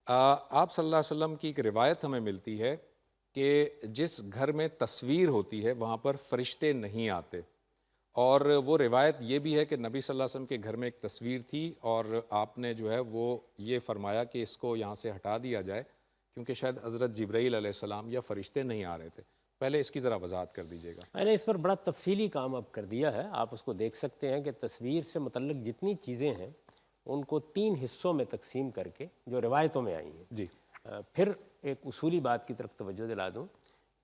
آپ صلی اللہ علیہ وسلم کی ایک روایت ہمیں ملتی ہے کہ جس گھر میں تصویر ہوتی ہے وہاں پر فرشتے نہیں آتے، اور وہ روایت یہ بھی ہے کہ نبی صلی اللہ علیہ وسلم کے گھر میں ایک تصویر تھی اور آپ نے جو ہے وہ یہ فرمایا کہ اس کو یہاں سے ہٹا دیا جائے کیونکہ شاید حضرت جبرائیل علیہ السلام یا فرشتے نہیں آ رہے تھے۔ پہلے اس کی ذرا وضاحت کر دیجیے گا۔ میں نے اس پر بڑا تفصیلی کام اب کر دیا ہے، آپ اس کو دیکھ سکتے ہیں کہ تصویر سے متعلق جتنی چیزیں ہیں ان کو 3 حصوں میں تقسیم کر کے جو روایتوں میں آئی ہیں۔ جی پھر ایک اصولی بات کی طرف توجہ دلا دوں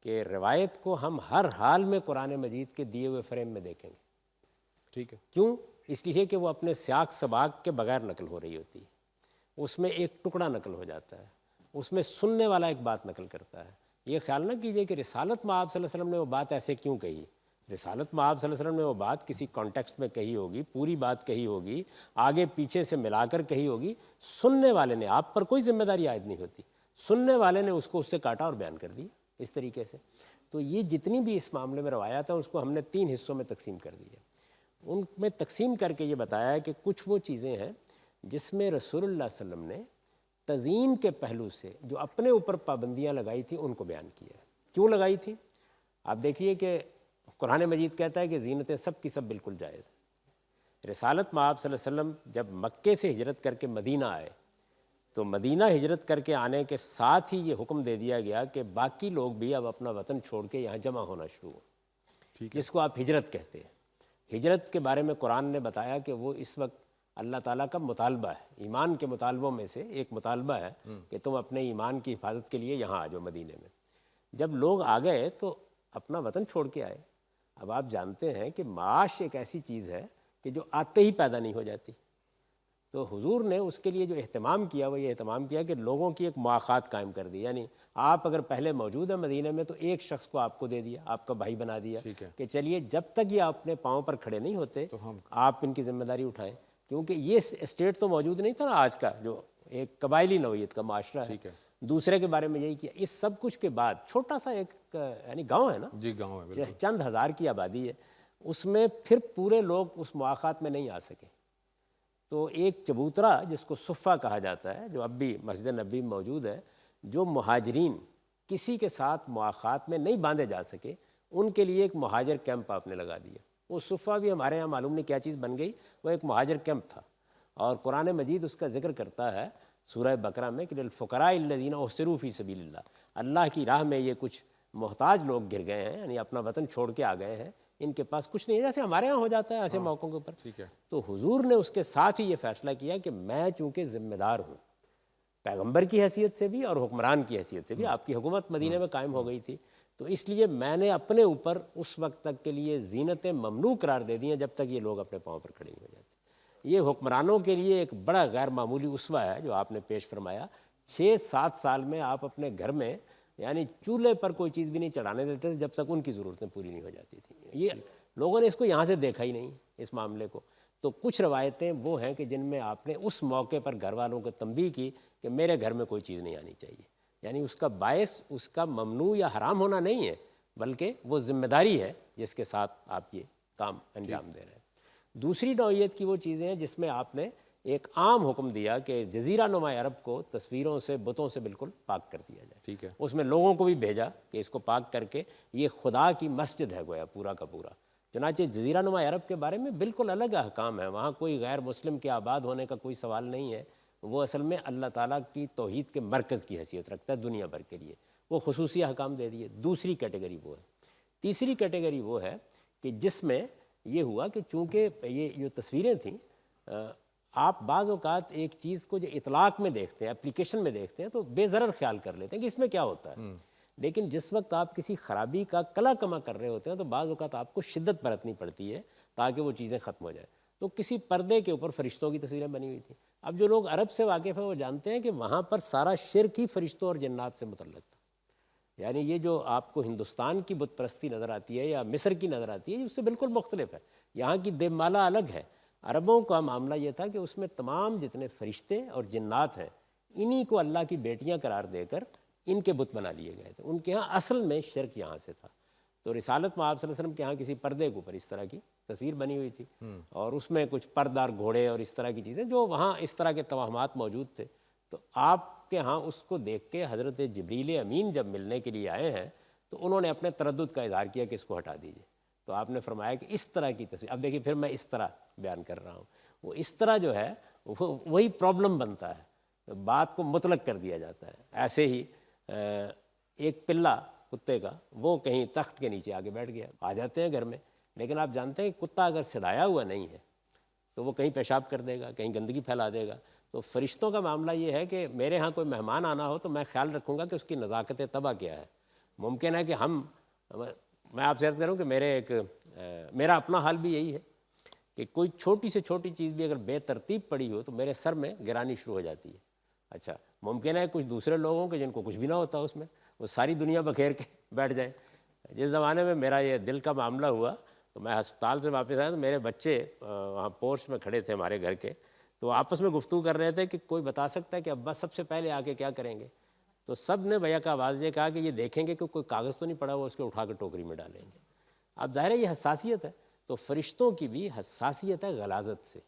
کہ روایت کو ہم ہر حال میں قرآن مجید کے دیے ہوئے فریم میں دیکھیں گے۔ ٹھیک ہے۔ کیوں؟ اس لیے کہ وہ اپنے سیاق سباق کے بغیر نقل ہو رہی ہوتی ہے، اس میں ایک ٹکڑا نقل ہو جاتا ہے، اس میں سننے والا ایک بات نقل کرتا ہے۔ یہ خیال نہ کیجئے کہ رسالت میں آپ صلی اللہ علیہ وسلم نے وہ بات ایسے کیوں کہی۔ رسالت میں آپ صلی اللہ علیہ وسلم نے وہ بات کسی کانٹیکسٹ میں کہی ہوگی، پوری بات کہی ہوگی، آگے پیچھے سے ملا کر کہی ہوگی، سننے والے نے، آپ پر کوئی ذمہ داری عائد نہیں ہوتی، سننے والے نے اس کو اس سے کاٹا اور بیان کر دیا اس طریقے سے۔ تو یہ جتنی بھی اس معاملے میں روایات ہیں اس کو ہم نے 3 حصوں میں تقسیم کر دی ہے۔ ان میں تقسیم کر کے یہ بتایا ہے کہ کچھ وہ چیزیں ہیں جس میں رسول اللہ صلی اللہ علیہ وسلم نے تزیین کے پہلو سے جو اپنے اوپر پابندیاں لگائی تھیں ان کو بیان کیا ہے۔ کیوں لگائی تھی؟ آپ دیکھیے کہ قرآن مجید کہتا ہے کہ زینتیں سب کی سب بالکل جائز ہیں۔ رسالت میں آپ صلی اللہ علیہ وسلم جب مکے سے ہجرت کر کے مدینہ آئے تو مدینہ ہجرت کر کے آنے کے ساتھ ہی یہ حکم دے دیا گیا کہ باقی لوگ بھی اب اپنا وطن چھوڑ کے یہاں جمع ہونا شروع ہو، ٹھیک ہے۔ جس کو آپ ہجرت کہتے ہیں۔ ہجرت کے بارے میں قرآن نے بتایا کہ وہ اس وقت اللہ تعالیٰ کا مطالبہ ہے، ایمان کے مطالبوں میں سے ایک مطالبہ ہے کہ تم اپنے ایمان کی حفاظت کے لیے یہاں آ جاؤ مدینے میں۔ جب لوگ آ گئے تو اپنا وطن چھوڑ کے آئے۔ اب آپ جانتے ہیں کہ معاش ایک ایسی چیز ہے کہ جو آتے ہی پیدا نہیں ہو جاتی، تو حضور نے اس کے لیے جو اہتمام کیا وہ یہ اہتمام کیا کہ لوگوں کی ایک مواخات قائم کر دی، یعنی آپ اگر پہلے موجود ہیں مدینہ میں تو ایک شخص کو آپ کو دے دیا، آپ کا بھائی بنا دیا کہ چلیے جب تک یہ اپنے پاؤں پر کھڑے نہیں ہوتے آپ ان کی ذمہ داری اٹھائیں، کیونکہ یہ اسٹیٹ تو موجود نہیں تھا نا آج کا جو ایک قبائلی نوعیت کا معاشرہ ہے۔ دوسرے کے بارے میں یہی کیا۔ اس سب کچھ کے بعد چھوٹا سا ایک یعنی گاؤں ہے نا، جی گاؤں ہے، چند ہزار کی آبادی ہے، اس میں پھر پورے لوگ اس مواخات میں نہیں آ سکے، تو ایک چبوترا جس کو صفہ کہا جاتا ہے جو اب بھی مسجد نبی میں موجود ہے، جو مہاجرین کسی کے ساتھ مواخات میں نہیں باندھے جا سکے ان کے لیے ایک مہاجر کیمپ آپ نے لگا دیا۔ وہ صفہ بھی ہمارے ہاں معلوم نہیں کیا چیز بن گئی، وہ ایک مہاجر کیمپ تھا، اور قرآن مجید اس کا ذکر کرتا ہے سورہ بقرہ میں کہ للفقراء الذین احصروا فی سبیل اللہ، اللہ کی راہ میں یہ کچھ محتاج لوگ گر گئے ہیں، یعنی اپنا وطن چھوڑ کے آ گئے ہیں، ان کے پاس کچھ نہیں ہے، جیسے ہمارے ہاں ہو جاتا ہے ایسے موقعوں کے اوپر۔ تو حضور نے اس کے ساتھ ہی یہ فیصلہ کیا کہ میں چونکہ ذمہ دار ہوں پیغمبر کی حیثیت سے بھی اور حکمران کی حیثیت سے بھی، آپ کی حکومت مدینہ میں قائم ہو گئی تھی، تو اس لیے میں نے اپنے اوپر اس وقت تک کے لیے زینتیں ممنوع قرار دے دی ہیں جب تک یہ لوگ اپنے پاؤں پر کھڑے نہیں ہو جاتے۔ یہ حکمرانوں کے لیے ایک بڑا غیر معمولی اسوہ ہے جو آپ نے پیش فرمایا۔ 6-7 سال میں آپ اپنے گھر میں یعنی چولہے پر کوئی چیز بھی نہیں چڑھانے دیتے تھے جب تک ان کی ضرورتیں پوری نہیں ہو جاتی تھیں۔ یہ لوگوں نے اس کو یہاں سے دیکھا ہی نہیں اس معاملے کو۔ تو کچھ روایتیں وہ ہیں کہ جن میں آپ نے اس موقع پر گھر والوں کو تنبیہ کی کہ میرے گھر میں کوئی چیز نہیں آنی چاہیے، یعنی اس کا باعث اس کا ممنوع یا حرام ہونا نہیں ہے بلکہ وہ ذمہ داری ہے جس کے ساتھ آپ یہ کام انجام دے رہے ہیں۔ دوسری نوعیت کی وہ چیزیں ہیں جس میں آپ نے ایک عام حکم دیا کہ جزیرہ نما عرب کو تصویروں سے بتوں سے بالکل پاک کر دیا جائے۔ ٹھیک ہے۔ اس میں لوگوں کو بھی بھیجا کہ اس کو پاک کر کے یہ خدا کی مسجد ہے گویا پورا کا پورا۔ چنانچہ جزیرہ نما عرب کے بارے میں بالکل الگ احکام ہے، وہاں کوئی غیر مسلم کے آباد ہونے کا کوئی سوال نہیں ہے، وہ اصل میں اللہ تعالیٰ کی توحید کے مرکز کی حیثیت رکھتا ہے دنیا بھر کے لیے، وہ خصوصی احکام دے دیے۔ دوسری کیٹیگری وہ ہے۔ تیسری کیٹیگری وہ ہے کہ جس میں یہ ہوا کہ چونکہ یہ جو تصویریں تھیں، آپ بعض اوقات ایک چیز کو جو اطلاق میں دیکھتے ہیں، اپلیکیشن میں دیکھتے ہیں تو بے ضرر خیال کر لیتے ہیں کہ اس میں کیا ہوتا ہے، لیکن جس وقت آپ کسی خرابی کا کلا کما کر رہے ہوتے ہیں تو بعض اوقات آپ کو شدت برتنی پڑتی ہے تاکہ وہ چیزیں ختم ہو جائیں۔ تو کسی پردے کے اوپر فرشتوں کی تصویریں بنی ہوئی تھیں۔ اب جو لوگ عرب سے واقف ہیں وہ جانتے ہیں کہ وہاں پر سارا شرک ہی فرشتوں اور جنات سے متعلق تھا، یعنی یہ جو آپ کو ہندوستان کی بت پرستی نظر آتی ہے یا مصر کی نظر آتی ہے اس سے بالکل مختلف ہے۔ یہاں کی دیو مالا الگ ہے۔ عربوں کا معاملہ یہ تھا کہ اس میں تمام جتنے فرشتے اور جنات ہیں انہی کو اللہ کی بیٹیاں قرار دے کر ان کے بت بنا لیے گئے تھے۔ ان کے ہاں اصل میں شرک یہاں سے تھا۔ تو رسالت میں آپ صلی اللہ علیہ وسلم کے ہاں کسی پردے کے اوپر اس طرح کی تصویر بنی ہوئی تھی اور اس میں کچھ پردار گھوڑے اور اس طرح کی چیزیں جو وہاں اس طرح کے توہمات موجود تھے، تو آپ آپ کے ہاں اس کو دیکھ کے حضرت جبریل امین جب ملنے کے لیے آئے ہیں تو انہوں نے اپنے تردد کا اظہار کیا کہ اس کو ہٹا دیجیے. تو آپ نے فرمایا کہ اس طرح کی تصویر. اب دیکھیے پھر میں اس طرح بیان کر رہا ہوں. وہ اس طرح جو ہے وہی پرابلم بنتا ہے, بات کو مطلق کر دیا جاتا ہے. ایسے ہی ایک پلہ کتے کا وہ کہیں تخت کے نیچے آگے بیٹھ گیا, آ جاتے ہیں گھر میں, لیکن آپ جانتے ہیں کہ کتا اگر سدایا ہوا نہیں ہے تو وہ کہیں پیشاب کر دے گا, کہیں گندگی پھیلا دے گا. تو فرشتوں کا معاملہ یہ ہے کہ میرے ہاں کوئی مہمان آنا ہو تو میں خیال رکھوں گا کہ اس کی نزاکت طبع کیا ہے. ممکن ہے کہ میں آپ سے عرض کروں کہ میرا اپنا حال بھی یہی ہے کہ کوئی چھوٹی سے چھوٹی چیز بھی اگر بے ترتیب پڑی ہو تو میرے سر میں گرانی شروع ہو جاتی ہے. اچھا ممکن ہے کچھ دوسرے لوگوں کے جن کو کچھ بھی نہ ہوتا اس میں, وہ ساری دنیا بکھیر کے بیٹھ جائیں. جس زمانے میں میرا یہ دل کا معاملہ ہوا تو میں ہسپتال سے واپس آیا تو میرے بچے وہاں پورش میں کھڑے تھے ہمارے گھر کے, تو آپس میں گفتگو کر رہے تھے کہ کوئی بتا سکتا ہے کہ ابا سب سے پہلے آ کے کیا کریں گے. تو سب نے بھیا کا آواز یہ کہا کہ یہ دیکھیں گے کہ کوئی کاغذ تو نہیں پڑا ہوا, اس کو اٹھا کے ٹوکری میں ڈالیں گے. اب ظاہر ہے یہ حساسیت ہے, تو فرشتوں کی بھی حساسیت ہے غلاظت سے.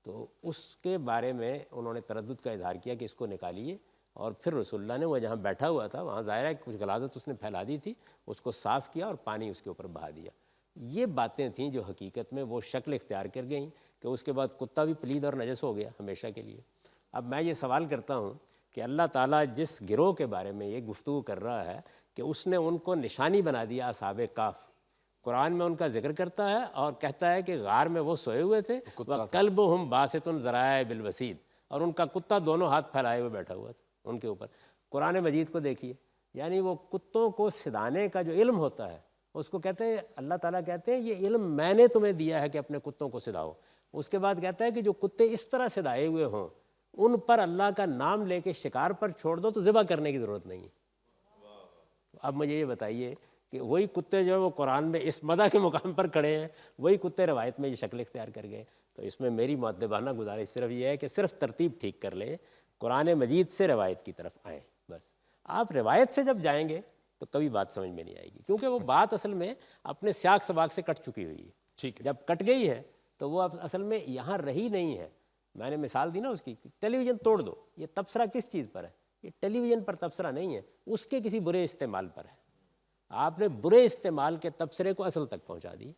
تو اس کے بارے میں انہوں نے تردد کا اظہار کیا کہ اس کو نکالیے, اور پھر رسول اللہ نے وہ جہاں بیٹھا ہوا تھا وہاں ظاہر ہے کچھ غلاظت اس نے پھیلا دی تھی, اس کو صاف کیا اور پانی اس کے اوپر بہا دیا. یہ باتیں تھیں جو حقیقت میں وہ شکل اختیار کر گئیں کہ اس کے بعد کتا بھی پلید اور نجس ہو گیا ہمیشہ کے لیے. اب میں یہ سوال کرتا ہوں کہ اللہ تعالیٰ جس گروہ کے بارے میں یہ گفتگو کر رہا ہے کہ اس نے ان کو نشانی بنا دیا اصحاب کہف, قرآن میں ان کا ذکر کرتا ہے اور کہتا ہے کہ غار میں وہ سوئے ہوئے تھے, وَكَلْبُهُمْ بَاسِطٌ ذَرَائِعَ بِالْوَسِيدِ, اور ان کا کتا دونوں ہاتھ پھیلائے ہوئے بیٹھا ہوا تھا ان کے اوپر. قرآن مجید کو دیکھیے, یعنی وہ کتوں کو سدانے کا جو علم ہوتا ہے اس کو کہتے ہیں, اللہ تعالیٰ کہتے ہیں یہ علم میں نے تمہیں دیا ہے کہ اپنے کتوں کو سداؤ. اس کے بعد کہتا ہے کہ جو کتے اس طرح سدائے ہوئے ہوں ان پر اللہ کا نام لے کے شکار پر چھوڑ دو تو ذبح کرنے کی ضرورت نہیں ہے. اب مجھے یہ بتائیے کہ وہی کتے جو ہے وہ قرآن میں اس مدح کے مقام پر کھڑے ہیں, وہی کتے روایت میں یہ شکل اختیار کر گئے. تو اس میں میری مؤدبانہ گزارش صرف یہ ہے کہ صرف ترتیب ٹھیک کر لیں, قرآن مجید سے روایت کی طرف آئیں. بس آپ روایت سے جب جائیں گے تو کبھی بات سمجھ میں نہیں آئے گی, کیونکہ وہ بات اصل میں اپنے سیاق سباق سے کٹ چکی ہوئی ہے. ٹھیک ہے, جب کٹ گئی ہے تو وہ اب اصل میں یہاں رہی نہیں ہے. میں نے مثال دی نا اس کی, ٹیلی ویژن توڑ دو, یہ تبصرہ کس چیز پر ہے؟ یہ ٹیلی ویژن پر تبصرہ نہیں ہے, اس کے کسی برے استعمال پر ہے. آپ نے برے استعمال کے تبصرے کو اصل تک پہنچا دی.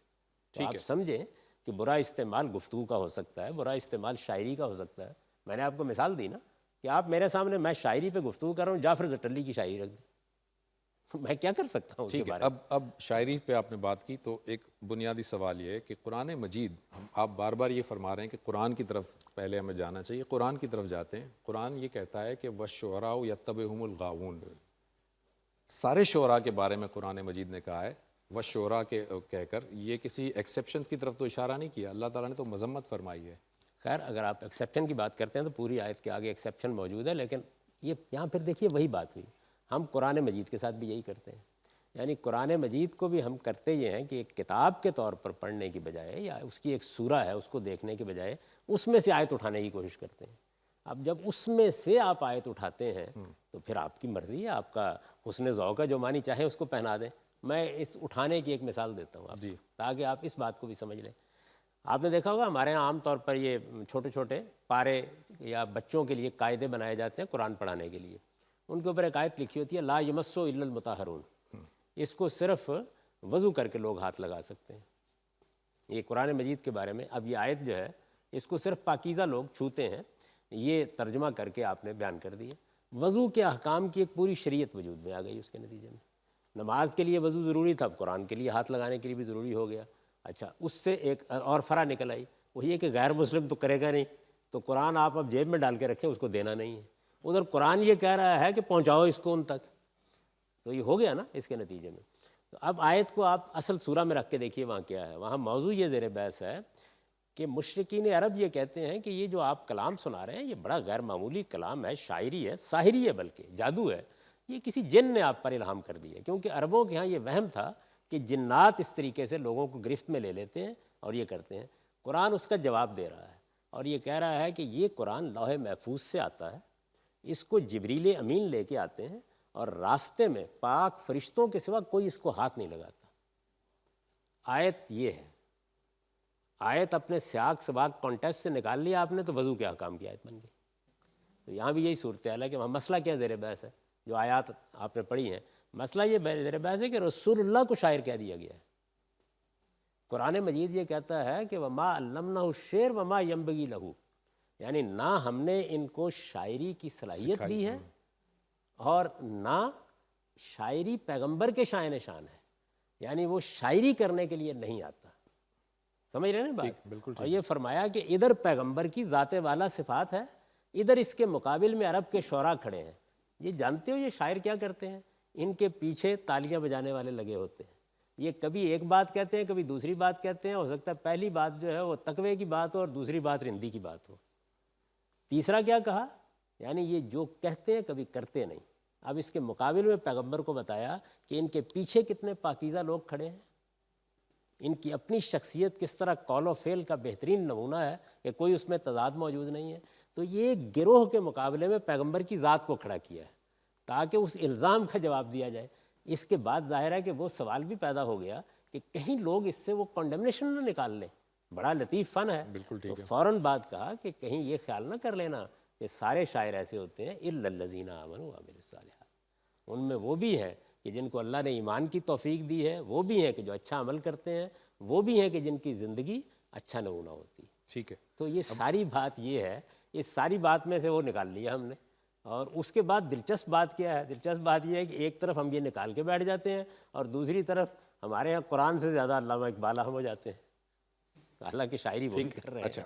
تو آپ سمجھیں کہ برا استعمال گفتگو کا ہو سکتا ہے, برا استعمال شاعری کا ہو سکتا ہے. میں نے آپ کو مثال دی نا کہ آپ میرے سامنے, میں شاعری پہ گفتگو کر رہا ہوں, جعفر زٹلی کی شاعری رکھ دیں, میں کیا کر سکتا ہوں اس کے ٹھیک ہے. بارے میں؟ اب شاعری پہ آپ نے بات کی تو ایک بنیادی سوال یہ ہے کہ قرآن مجید, آپ بار بار یہ فرما رہے ہیں کہ قرآن کی طرف پہلے ہمیں جانا چاہیے, قرآن کی طرف جاتے ہیں. قرآن یہ کہتا ہے کہ وَالشُّعَرَاءُ يَتَّبِعُهُمُ الْغَاوُونَ, سارے شعراء کے بارے میں قرآن مجید نے کہا ہے وَالشُّعَرَاء کے کہہ کر. یہ کسی ایکسیپشنز کی طرف تو اشارہ نہیں کیا, اللہ تعالیٰ نے تو مذمت فرمائی ہے. خیر اگر آپ ایکسیپشن کی بات کرتے ہیں تو پوری آیت کے آگے ایکسیپشن موجود ہے, لیکن یہ یہاں پھر دیکھیے وہی بات ہوئی. ہم قرآن مجید کے ساتھ بھی یہی کرتے ہیں, یعنی قرآن مجید کو بھی ہم کرتے یہ ہیں کہ ایک کتاب کے طور پر پڑھنے کی بجائے یا اس کی ایک سورہ ہے اس کو دیکھنے کے بجائے اس میں سے آیت اٹھانے کی کوشش کرتے ہیں. اب جب اس میں سے آپ آیت اٹھاتے ہیں تو پھر آپ کی مرضی ہے, آپ کا حسن ذوق ہے, جو معنی چاہے اس کو پہنا دیں. میں اس اٹھانے کی ایک مثال دیتا ہوں آپ کو, تاکہ آپ اس بات کو بھی سمجھ لیں. آپ نے دیکھا ہوگا ہمارے یہاں عام طور پر یہ چھوٹے چھوٹے پارے یا بچوں کے لیے قاعدے بنائے جاتے ہیں قرآن پڑھانے کے لیے. ان کے اوپر ایک آیت لکھی ہوتی ہے لا یمسو الا المطہرون, اس کو صرف وضو کر کے لوگ ہاتھ لگا سکتے ہیں. یہ قرآن مجید کے بارے میں. اب یہ آیت جو ہے اس کو صرف پاکیزہ لوگ چھوتے ہیں, یہ ترجمہ کر کے آپ نے بیان کر دیا. وضو کے احکام کی ایک پوری شریعت وجود میں آ گئی اس کے نتیجے میں. نماز کے لیے وضو ضروری تھا, اب قرآن کے لیے ہاتھ لگانے کے لیے بھی ضروری ہو گیا. اچھا اس سے ایک اور فرع نکل آئی, وہ یہ کہ غیر مسلم تو کرے گا نہیں, تو قرآن آپ اب جیب میں ڈال کے رکھیں, اس کو دینا نہیں ہے. ادھر قرآن یہ کہہ رہا ہے کہ پہنچاؤ اس کو ان تک, تو یہ ہو گیا نا اس کے نتیجے میں. تو اب آیت کو آپ اصل سورہ میں رکھ کے دیکھیے وہاں کیا ہے. وہاں موضوع یہ زیر بحث ہے کہ مشرکین عرب یہ کہتے ہیں کہ یہ جو آپ کلام سنا رہے ہیں یہ بڑا غیر معمولی کلام ہے, شاعری ہے, ساحری ہے, بلکہ جادو ہے, یہ کسی جن نے آپ پر الہام کر دی ہے. کیونکہ عربوں کے ہاں یہ وہم تھا کہ جنات اس طریقے سے لوگوں کو گرفت میں لے لیتے ہیں اور یہ کرتے ہیں. قرآن اس کا جواب دے رہا ہے اور یہ کہہ رہا ہے کہ یہ قرآن لوح محفوظ سے آتا ہے, اس کو جبریل امین لے کے آتے ہیں اور راستے میں پاک فرشتوں کے سوا کوئی اس کو ہاتھ نہیں لگاتا. آیت یہ ہے, آیت اپنے سیاق سباق کانٹیکسٹ سے نکال لیا آپ نے تو وضو کے احکام کی آیت بن گئی. تو یہاں بھی یہی صورتحال ہے کہ وہاں مسئلہ کیا زیر بحث ہے، جو آیات آپ نے پڑھی ہیں، مسئلہ یہ زیر بحث ہے کہ رسول اللہ کو شاعر کہہ دیا گیا ہے۔ قرآن مجید یہ کہتا ہے کہ وما علمنہ الشعر وما ینبغی لہ، یعنی نہ ہم نے ان کو شاعری کی صلاحیت دی ہے اور نہ شاعری پیغمبر کے شائن شان ہے، یعنی وہ شاعری کرنے کے لیے نہیں آتا۔ سمجھ رہے ہیں نا بات؟ بالکل اور یہ فرمایا کہ ادھر پیغمبر کی ذات والا صفات ہے، ادھر اس کے مقابل میں عرب کے شعراء کھڑے ہیں۔ یہ جانتے ہو یہ شاعر کیا کرتے ہیں؟ ان کے پیچھے تالیاں بجانے والے لگے ہوتے ہیں۔ یہ کبھی ایک بات کہتے ہیں، کبھی دوسری بات کہتے ہیں، ہو سکتا ہے پہلی بات جو ہے وہ تقوی کی بات ہو اور دوسری بات رندی کی بات ہو۔ تیسرا کیا کہا؟ یعنی یہ جو کہتے ہیں کبھی کرتے نہیں۔ اب اس کے مقابل میں پیغمبر کو بتایا کہ ان کے پیچھے کتنے پاکیزہ لوگ کھڑے ہیں، ان کی اپنی شخصیت کس طرح قول و فعل کا بہترین نمونہ ہے کہ کوئی اس میں تضاد موجود نہیں ہے۔ تو یہ گروہ کے مقابلے میں پیغمبر کی ذات کو کھڑا کیا ہے تاکہ اس الزام کا جواب دیا جائے۔ اس کے بعد ظاہر ہے کہ وہ سوال بھی پیدا ہو گیا کہ کہیں لوگ اس سے وہ کنڈمنیشن نہ نکال لیں، بڑا لطیف فن ہے۔ بالکل تو فوراً بات کہا کہ کہیں یہ خیال نہ کر لینا کہ سارے شاعر ایسے ہوتے ہیں، الا الذین آمنوا وعملوا الصالحات، ان میں وہ بھی ہیں کہ جن کو اللہ نے ایمان کی توفیق دی ہے، وہ بھی ہیں کہ جو اچھا عمل کرتے ہیں، وہ بھی ہیں کہ جن کی زندگی اچھا نمونہ ہوتی ہے۔ ٹھیک ہے، تو یہ ساری بات یہ ہے، اس ساری بات میں سے وہ نکال لیا ہم نے۔ اور اس کے بعد دلچسپ بات کیا ہے؟ دلچسپ بات یہ ہے کہ ایک طرف ہم یہ نکال کے بیٹھ جاتے ہیں اور دوسری طرف ہمارے ہاں قرآن سے زیادہ علامہ اقبال ہم ہو جاتے ہیں، اللہ کی شاعری وہ بھی کر رہے ہیں۔ اچھا